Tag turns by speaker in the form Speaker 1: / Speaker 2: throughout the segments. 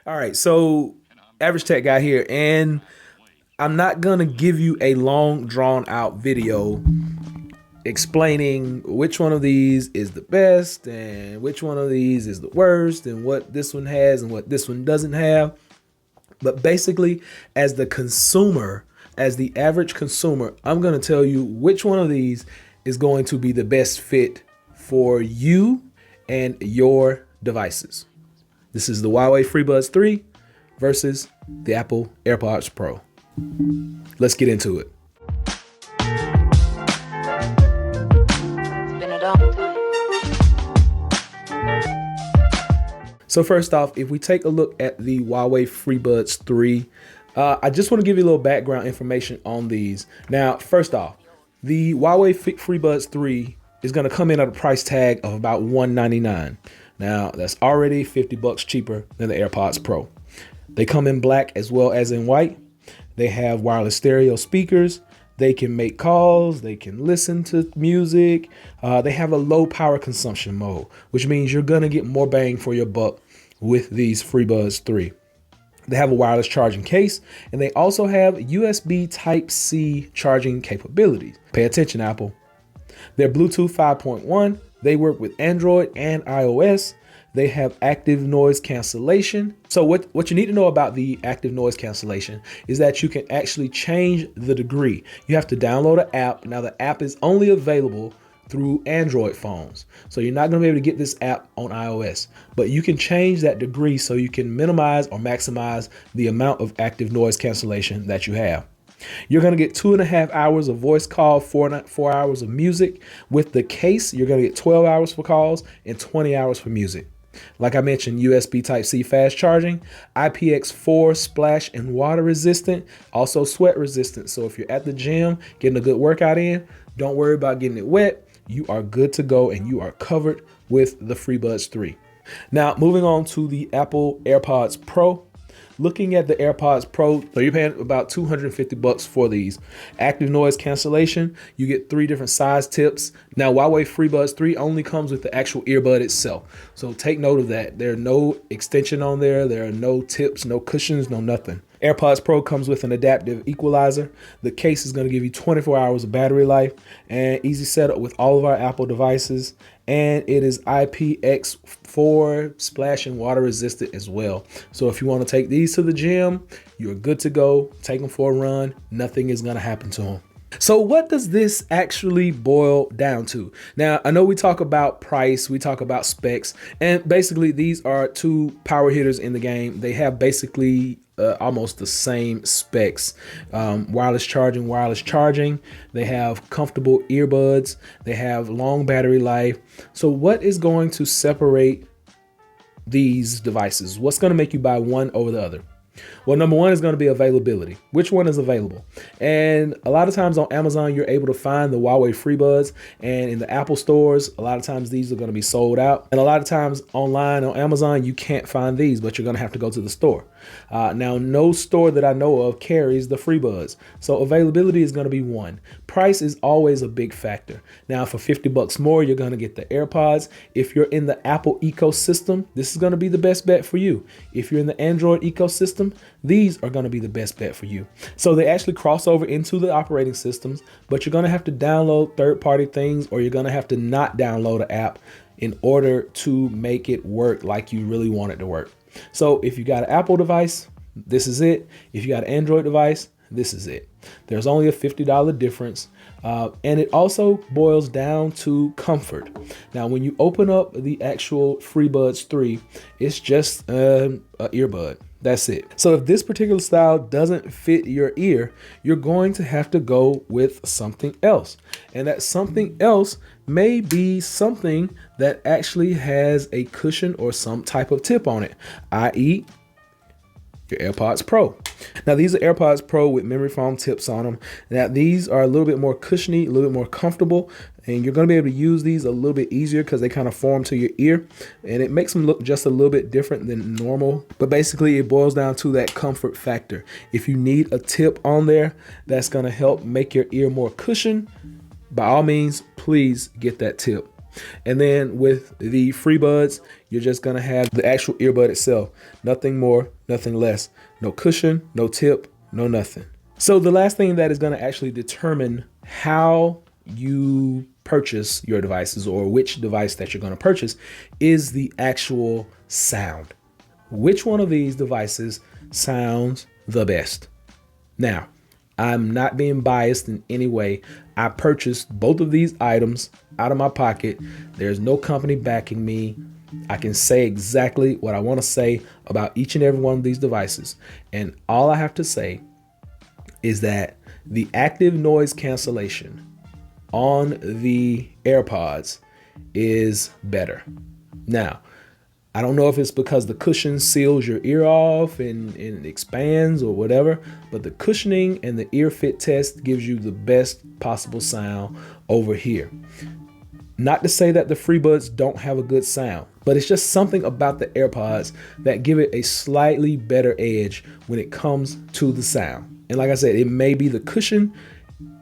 Speaker 1: All right, so Average Tech Guy here, and I'm not gonna give you a long, drawn out video explaining which one of these is the best and which one of these is the worst and what this one has and what this one doesn't have. But basically, as the consumer, as the average consumer, I'm gonna tell you which one of these is going to be the best fit for you and your devices. This is the Huawei Freebuds 3 versus the Apple Airpods Pro. Let's get into it. So first off, if we take a look at the Huawei Freebuds 3, I just want to give you a little background information on these. Now, first off, the Huawei Freebuds 3 is going to come in at a price tag of about $199. Now, that's already $50 cheaper than the Airpods Pro. They come in black as well as in white. They have wireless stereo speakers. They can make calls. They can listen to music. They have a low power consumption mode, which means you're going to get more bang for your buck with these Freebuds 3. They have a wireless charging case, and they also have USB Type-C charging capabilities. Pay attention, Apple. They're Bluetooth 5.1. They work with Android and iOS. They have active noise cancellation. So what you need to know about the active noise cancellation is that you can actually change the degree. You have to download an app. Now the app is only available through Android phones. So you're not gonna be able to get this app on iOS, but you can change that degree so you can minimize or maximize the amount of active noise cancellation that you have. You're going to get 2.5 hours of voice call, 4 hours of music. With the case, you're going to get 12 hours for calls and 20 hours for music. Like I mentioned, USB Type-C fast charging, IPX4 splash and water resistant, also sweat resistant. So if you're at the gym getting a good workout in, don't worry about getting it wet. You are good to go and you are covered with the Freebuds 3. Now, moving on to the Apple Airpods Pro. Looking at the Airpods Pro, so you're paying about $250 for these. Active noise cancellation, you get 3 different size tips. Now, Huawei Freebuds 3 only comes with the actual earbud itself. So take note of that. There are no extension on there. There are no tips, no cushions, no nothing. Airpods Pro comes with an adaptive equalizer. The case is going to give you 24 hours of battery life and easy setup with all of our Apple devices. And it is IPX4 splash and water resistant as well. So if you want to take these to the gym, you're good to go. Take them for a run. Nothing is going to happen to them. So what does this actually boil down to? Now, I know we talk about price, we talk about specs, and basically these are 2 power hitters in the game. They have basically almost the same specs. Wireless charging. They have comfortable earbuds. They have long battery life. So what is going to separate these devices? What's going to make you buy one over the other? Well, number one is going to be availability. Which one is available? And a lot of times on Amazon, you're able to find the Huawei Freebuds, and in the Apple stores, a lot of times these are going to be sold out. And a lot of times online on Amazon, you can't find these, but you're going to have to go to the store. Now, no store that I know of carries the Freebuds. So availability is going to be one. Price is always a big factor. Now, for $50 more, you're going to get the AirPods. If you're in the Apple ecosystem, this is going to be the best bet for you. If you're in the Android ecosystem, these are going to be the best bet for you. So they actually cross over into the operating systems, but you're going to have to download third-party things, or you're going to have to not download an app in order to make it work like you really want it to work. So if you got an Apple device, this is it. If you got an Android device, this is it. There's only a $50 difference. And it also boils down to comfort. Now, when you open up the actual Freebuds 3, it's just an earbud. That's it. So if this particular style doesn't fit your ear, you're going to have to go with something else. And that something else may be something that actually has a cushion or some type of tip on it, i.e. your AirPods Pro. Now, these are AirPods Pro with memory foam tips on them. Now, these are a little bit more cushiony, a little bit more comfortable, and you're going to be able to use these a little bit easier because they kind of form to your ear, and it makes them look just a little bit different than normal. But basically, it boils down to that comfort factor. If you need a tip on there that's going to help make your ear more cushioned, by all means, please get that tip. And then with the FreeBuds, you're just gonna have the actual earbud itself. Nothing more, nothing less. No cushion, no tip, no nothing. So the last thing that is gonna actually determine how you purchase your devices or which device that you're gonna purchase is the actual sound. Which one of these devices sounds the best? Now, I'm not being biased in any way. I purchased both of these items out of my pocket. There's no company backing me. I can say exactly what I want to say about each and every one of these devices. And all I have to say is that the active noise cancellation on the Airpods is better. Now, I don't know if it's because the cushion seals your ear off and expands or whatever, but the cushioning and the ear fit test gives you the best possible sound over here. Not to say that the FreeBuds don't have a good sound, but it's just something about the Airpods that give it a slightly better edge when it comes to the sound. And like I said, it may be the cushion,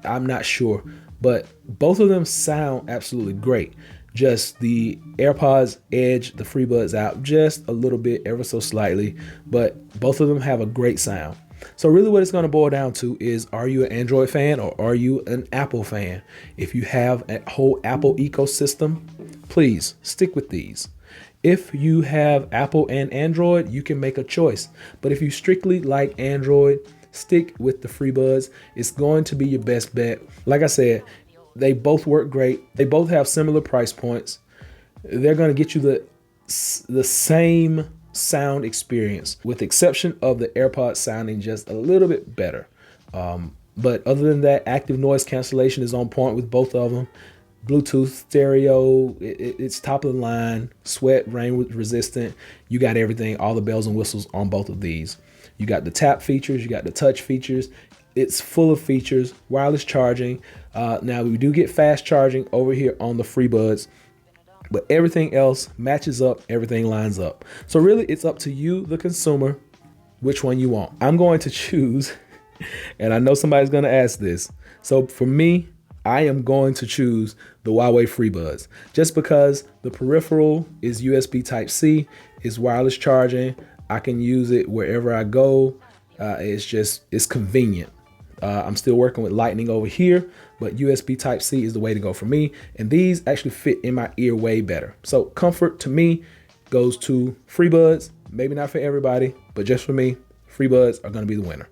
Speaker 1: I'm not sure, but both of them sound absolutely great. Just the Airpods edge the FreeBuds out just a little bit, ever so slightly, but both of them have a great sound. So really what it's going to boil down to is, are you an Android fan or are you an Apple fan? If you have a whole Apple ecosystem, please stick with these. If you have Apple and Android, you can make a choice. But if you strictly like Android, stick with the FreeBuds. It's going to be your best bet. Like I said, they both work great. They both have similar price points. They're going to get you the same sound experience, with the exception of the AirPods sounding just a little bit better. But other than that, active noise cancellation is on point with both of them. Bluetooth stereo, it's top of the line, sweat, rain resistant. You got everything, all the bells and whistles on both of these. You got the tap features, you got the touch features. It's full of features, wireless charging. Now we do get fast charging over here on the FreeBuds, but everything else matches up, everything lines up. So really it's up to you, the consumer, which one you want. I'm going to choose, and I know somebody's gonna ask this. So for me, I am going to choose the Huawei Freebuds just because the peripheral is USB Type-C, is wireless charging. I can use it wherever I go. It's convenient. I'm still working with Lightning over here, but USB Type-C is the way to go for me. And these actually fit in my ear way better. So comfort to me goes to FreeBuds. Maybe not for everybody, but just for me, FreeBuds are going to be the winner.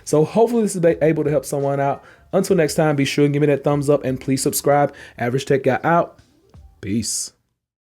Speaker 1: So hopefully this is able to help someone out. Until next time, be sure and give me that thumbs up and please subscribe. Average Tech Guy out. Peace.